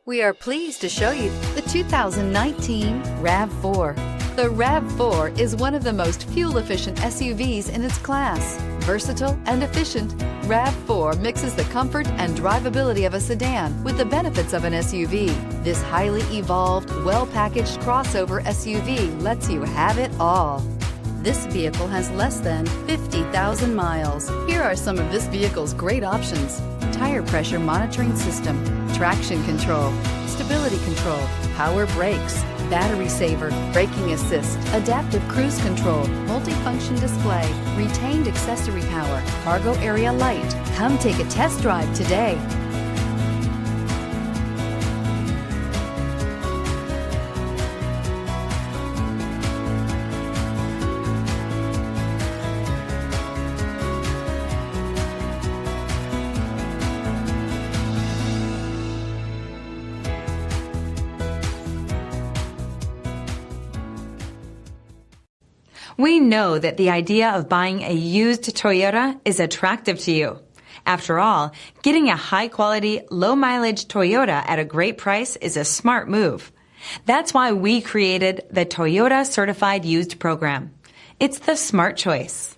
We are pleased to show you the 2019 RAV4. The RAV4 is one of the most fuel-efficient SUVs in its class. Versatile and efficient, RAV4 mixes the comfort and drivability of a sedan with the benefits of an SUV. This highly evolved, well-packaged crossover SUV lets you have it all. This vehicle has less than 50,000 miles. Here are some of this vehicle's great options: tire pressure monitoring system, traction control, stability control, power brakes, battery saver, braking assist, adaptive cruise control, multifunction display, retained accessory power, cargo area light. Come take a test drive today. We know that the idea of buying a used Toyota is attractive to you. After all, getting a high-quality, low-mileage Toyota at a great price is a smart move. That's why we created the Toyota Certified Used program. It's the smart choice.